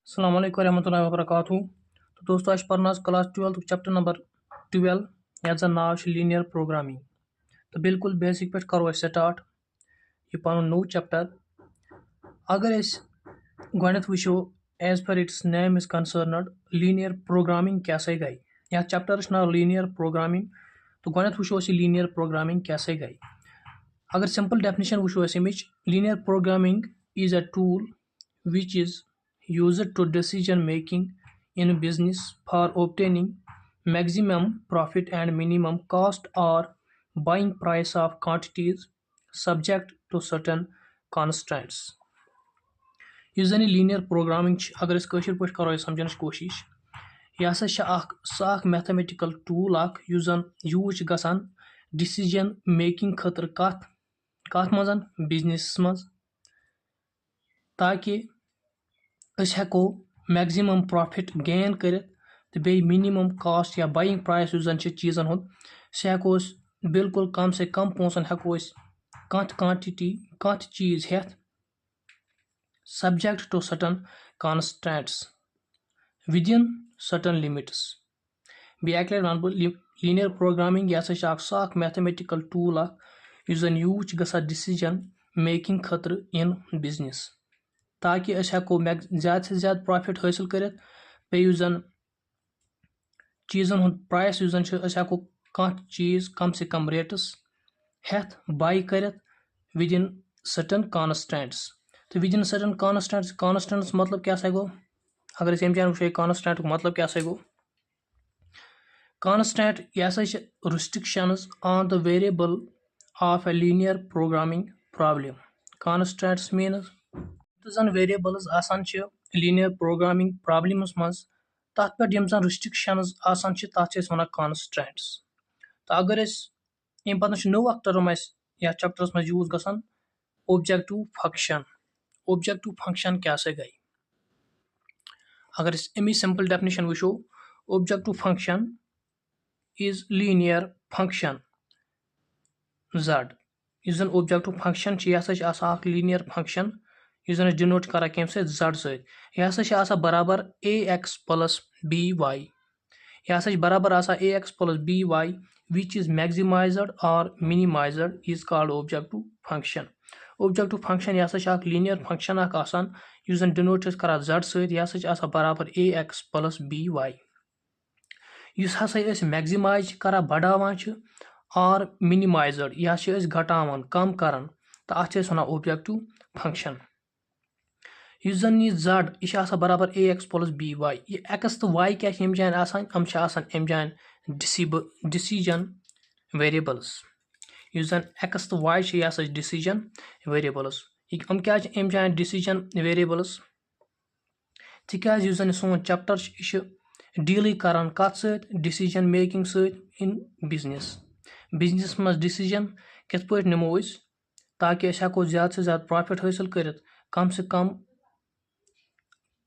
अस्सलाम वालेकुम रहमतुल्लाहि व बरकातुहू। तो दोस्तों आज पढ़ना क्लास 12 चैप्टर नंबर 12 यथ जन नाव लीनियर प्रोग्रामिंग। तो बिल्कुल बेसिक पे करो स्टार्ट यह पन नो चैप्टर। अगर गणित वो as per its name is concerned linear programming क्या गई या चैप्टर नाव लीनियर प्रोग्रामिंग। तो गणित वो लीनियर प्रोग्रामिंग क्या गई। अगर सिंपल डेफिनेशन वो अमिच linear programming is a tool which is used to decision making in business for obtaining maximum profit and minimum cost or buying price of quantities subject to certain constraints। यह जन linear programming अगर पे करो समझन कोशिश यह सह mathematical tool जन यूज गसान डिसीजन मेकिंग खतर कत मज बिजनेस मज ताकि हेको मैक्सिमम प्रॉफिट गेन कर तो बे मिनिमम कॉस्ट या बाइंग प्राइस जन चीज़न हुंद सह हेको बिल्कुल कम से कम पोसन हेको कत क्वांटिटी कत चीज़ हेथ subject to certain constants within certain limits. बे अक लट वन लीनियर प्रोग्रामिंग यह सह मैथमेटिकल टूल जन यूज गसा डिसीजन मेकिंग खतर इन बिजनेस ताकि हेको ज़्यादा से ज़्यादा प्रॉफिट हासिल कर जन चीज़न हुंद प्राइस जन हेको कत चीज़ कम से कम रेटस हेथ बाय कर विदिन सर्टन कॉन्स्टेंट्स। तो विदिन सर्टन कॉन्स्टेंट्स मतलब क्या गो अगर अम जान वो कॉन्स्टेंट मतलब क्या गो कॉन्स्टेंट यह restrictions on the variable of a linear programming problem. Constants means जन वेरिएबल्स आसान लीनियर प्रोग्रामिंग प्रॉब्लम्स मज तथ पे जन रिस्ट्रिक्शंस आसान तथ वन कॉन्स्टेंट्स। तो अगर अम पत्न नो अख टर्म या चैप्टरस मज यूज गसान ऑब्जेक्टिव फंक्शन। ऑब्जेक्टिव फंक्शन क्या गई अगर अमी सिंपल डेफिनेशन वो objective function is linear function z। इस जन ऑब्जेक्टिव फंक्शन यह लीनियर फंक्शन इस डिनोट करा कम जड सह बराबर ax प्लस by। यह बराबर ax plus by which is maximised और minimised is called objective function. Objective function यह लीनियर फंक्शन इस डिनोट करा जड सह बराबर ax प्लस by। इस हसा मैक्सिमाइज करा बढ़ावान और मिनिमाइज्ड यह घटावान कम करान तो अत वन ऑब्जेक्टिव फंक्शन। इस जन यह जड यह बराबर ax प्लस by यह एक्स तो y क्या अम जान अम जान डिसीजन वेरिएबल्स। इस जन एक्स तो y यह डिसीजन वेरिएबल्स हम क्या अम जान डिसीजन वेरिएबल्स तिकाज इस जन सोन चैप्टर यह डील करान कत सत decision making in business. Business मज डिसीजन कित पे निमो ताकि हेको ज़्यादा से ज़्यादा प्रॉफिट हासिल कर कम से कम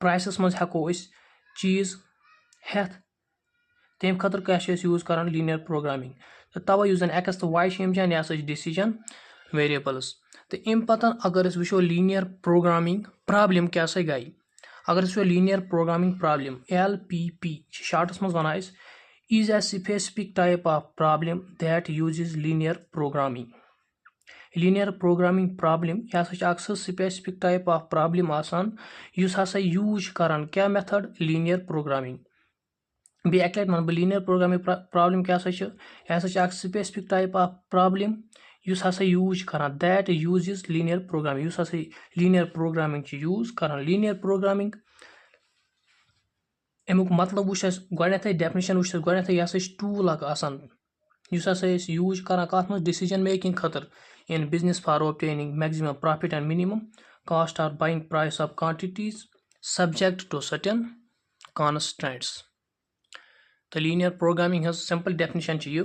प्राइसस मज हेको चीज़ हेथ तम खतर क्या यूज करान लीनियर प्रोग्रामिंग। तो तवे इस एक्स तो वाई अम जान यह डिसीजन वेरिएबल्स। तो अम पतन अगर वो लीनियर प्रोग्रामिंग प्रॉब्लम क्या गई अगर वो linear programming problem LPP shorts मज one is a specific type of problem that uses linear programming। linear programming problem यह specific type of problem आसान युस हसा यूज करान क्या मेथड linear programming। बे अक लट वन linear programming problem क्या यह specific type of problem use हसा यूज करान that uses linear programming use हसा linear programming यूज करान। linear programming अमुक मतलब वो गथ डेफिनेशन वो गथ यह टूल आसान यूज करान कत मज डिसीजन मेकिंग खतर in business for obtaining maximum profit and minimum cost और buying price of quantities subject to certain constants. तो लीनियर प्रोग्रामिंग हज सिंपल डेफिनेशन यह।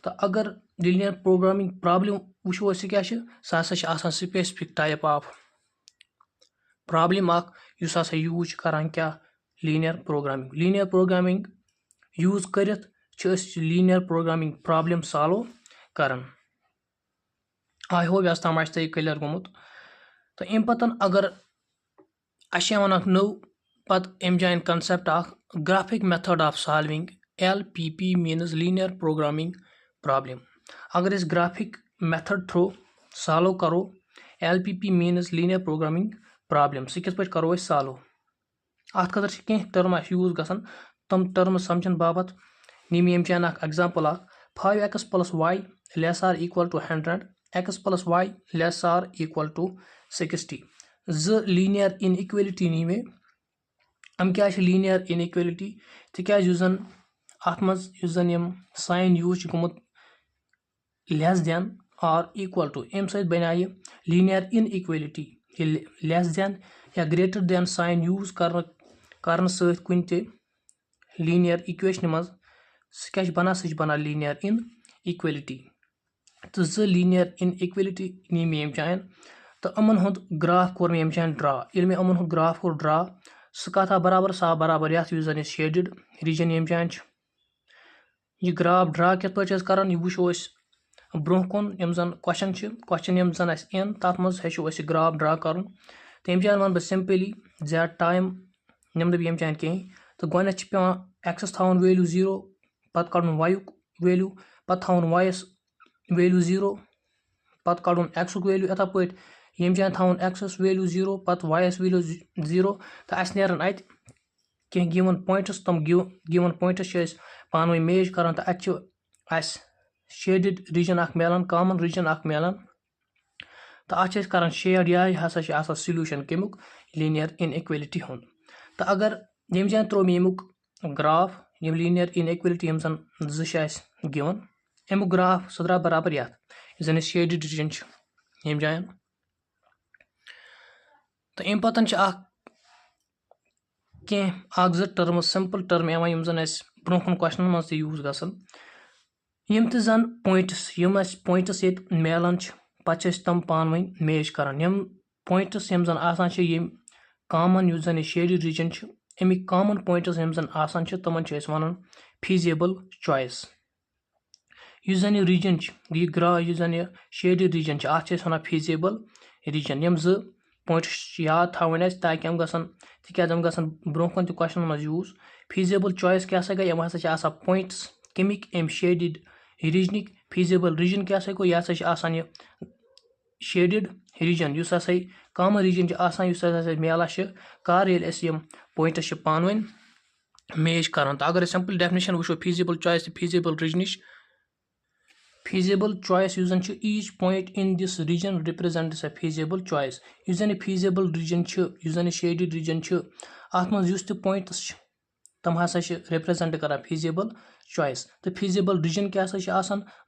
तो अगर लीनियर प्रोग्रामिंग प्रॉब्लम वो क्या सह specific type of problem use करान क्या linear programming. Linear programming use कर लीनियर प्रोग्रामिंग प्रॉब्लम सॉल्व करान। आई होप यह तम क्लियर गोमुत। तो अम पतन अगर वन नो पत अम जान concept graphic method of solving LPP means linear programming problem. अगर इस ग्राफिक मेथड थ्रू सॉल्व करो LPP means linear programming problem सह किस पे करो सॉल्व। अत खतर कह टर्म यूज गसन तम टर्म समझन बाबत नी मे चान example 5x + y less or equal to 100 x + y less or equal to 60 ज लीनियर इनइक्वलिटी नी मे अम क्या लीनियर इनइक्वलिटी तिकाज युजन अत मज युजन यम साइन यूज गुमुत less than or equal to अम सत बना यह लीनियर इनइक्वलिटी लेस देन या ग्रेटर देन साइन यूज कर सत कुन ते लीनियर इक्वेशन मज सह बना लीनियर इनइक्वलिटी तो ज लीनियर इनइक्वलिटी नी मे चान तो अमन हुंद ग्राफ कोर मे चान ड्रा ये मे अमन हुंद ग्राफ कोर ड्रा सह कथा बराबर सा बराबर यथ यह शेडेड रीजन यम चान यह ग्राफ ड्रा कित पे करान यह वुचो ब्रोह कुन यम जन क्वेश्चन यम जन इन तथ मज हेचो ग्राफ ड्रा कर तम चान वन बह सिंपली ज्यादा टाइम निम यम चान कहें तो गोनथ पे एक्सस थवन वैल्यू 0 पत कड़न वाई वैल्यू पत थवन वायस वैल्यू 0 पत कड़न एक्स वैल्यू इथा पे यम चान थवन एक्सस वैल्यू 0 पत वायस वैल्यू 0 तो अस नेरन अत कह गिवन पॉइंट्स तम गिवन पॉइंट्स पान वन मेज कर तो अत शेडेड रीजन मिलान कॉमन रीजन मिलान तो अत कर शेड यह हसा सोल्यूशन कमुक लीनियर इनइक्वलिटी हुंद तो अगर यम जान त्रो यमुक ग्राफ यम लीनियर इनइक्वलिटी यम जन गिवन अमुक ग्राफ सह द्राव बराबर यथ जन शेडेड रीजन यम जान तो अम पतन कह टर्म सिंपल टर्म यम जन ब्रोह कुन क्वेश्चन मज यूज गसन यम त जन पॉइंट्स ये मिलान पत तम पान वन मैच कर यम पॉइंट्स यम जन यम कॉमन युस जन shaded region Amik common points यम जन तमन वन फीजिबल चॉइस युस जन यह रीजन यह ग्रा युस जन यह शेडेड रीजन अत वन फीजिबल रीजन यम ज पॉइंट्स याद थवन ताकि हम गसन तिकाज हम गसन ब्रोह कुन त क्वेश्चन मज यूज फीजिबल चॉइस क्या गई यम हसा पॉइंट्स कमिक अम शेडेड रीजनिक फीजिबल रीजन क्या गो यह यह शेडेड रीजन युस हसा कॉमन रीजन मिला कर यम पॉइंट्स पान वन मैच कर तो अगर सिंपल डेफिनेशन वो फीजिबल चॉइस तो feasible reason feasible choice use जन each point in this region represents a feasible choice use जन feasible region युस जन shaded region अत मज युस त points तम हसा represent कर feasible choice तो feasible region क्या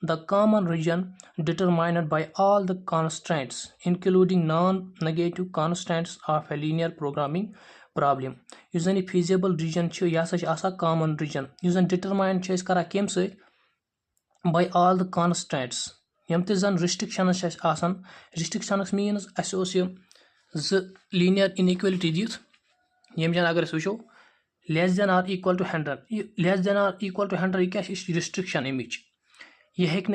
the common region determined by all the constraints including non-negative constraints of a linear programming problem use जन feasible region यह common region युस जन determined कर कम सत by all the constraints यम त जन restrictions restrictions means ज linear inequality दिथ यम जन अगर वो less than or equal to 100 less than or equal to 100 क्या restriction अमिच यह हेक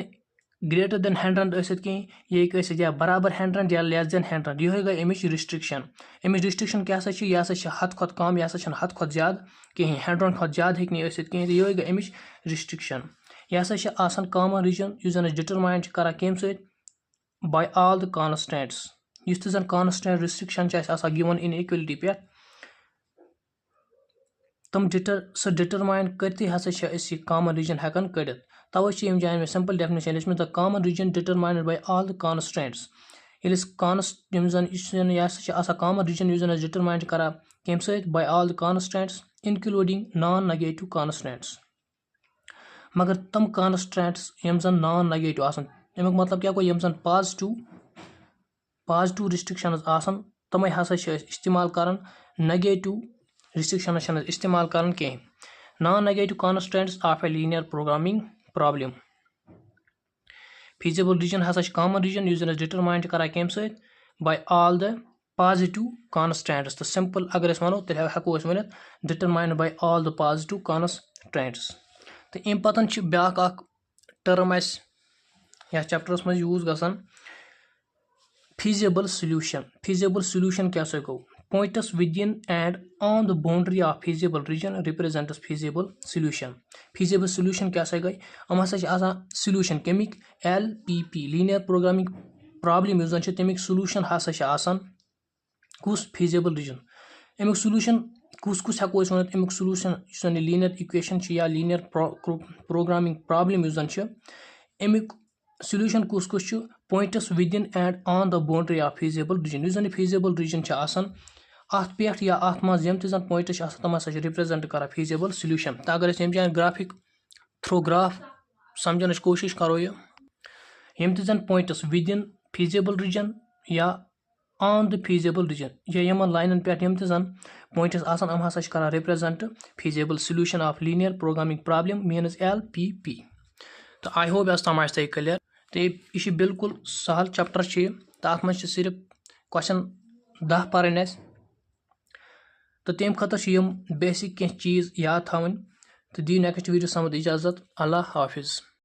greater than 100 कहीं यह या बराबर 100 या less than 100 यह गई अमिच restriction क्या यह हद खुद कम यह हद खुद ज्यादा कहीं 100 खुद ज्यादा हेक कहीं यह गई अमिच restriction यह कॉमन रीजन युस जन डिटरमाइन कर कम सत बाय ऑल द कॉन्स्टेंट्स युस त जन कॉन्स्टेंट रिस्ट्रिक्शन गिवन इनइक्वलिटी पे तम डिटरमाइन करते हसा कॉमन रीजन हेकन कड़ित तवे यम जान में सिंपल डेफिनेशन लिखम the common region determined by all the constants यम जन यह कॉमन रीजन युस जन डिटरमाइन कर कम सत by all the constants including non negative constants मगर तम कॉन्स्टेंट्स यम जन नॉन नेगेटिव अमुक मतलब क्या गो यम जन पॉजिटिव रिस्ट्रिक्शन तमें हसा इस्तेमाल कर नेगेटिव रिस्ट्रिक्शन इस्तेमाल कर कहीं non negative constants of a linear programming problem feasible region हसा कॉमन रीजन युस जन डिटरमाइन कर कम सत by all the positive constants तो सिंपल अगर वनो तेल हेको वन determine by all the positive constants तो अम पतन ब्या टर्म या चैप्टरस मज यूज गसन feasible solution क्या गो points within and on the boundary of feasible region represents feasible solution. Feasible solution क्या सा गई हम हसा आसान solution केमिक LPP linear programming problem use जन तमिक solution हसा आसान कुस feasible region अमिक solution कुस कुस हेको one Amik solution linear equation या linear programming problem यूज जन अमिक solution कुस कुस points within and on the boundary of feasible region use जन feasible region आसान अत पे या अत मज यम तन पॉइंट्स तम हसा रिप्रेजेंट कर feasible solution तो अगर यम जान ग्राफिक थ्रू ग्राफ समझन कोशिश करो यम तन पॉइंट्स विदिन feasible region या on the feasible region या यमन लाइन पे यम तन पॉइंट्स आसान हम हसा कर represent feasible solution of linear programming problem means LPP तो आई होप यस तम आए क्लियर तो यह बिल्कुल सहल चैप्टर तथ मज सिर्फ क्वेश्चन 10 पढ़ तो तम खतर बेसिक कह चीज़ याद थवन तो दी नेक्स्ट वीडियो समझ इजाज़त अल्लाह हाफिज़।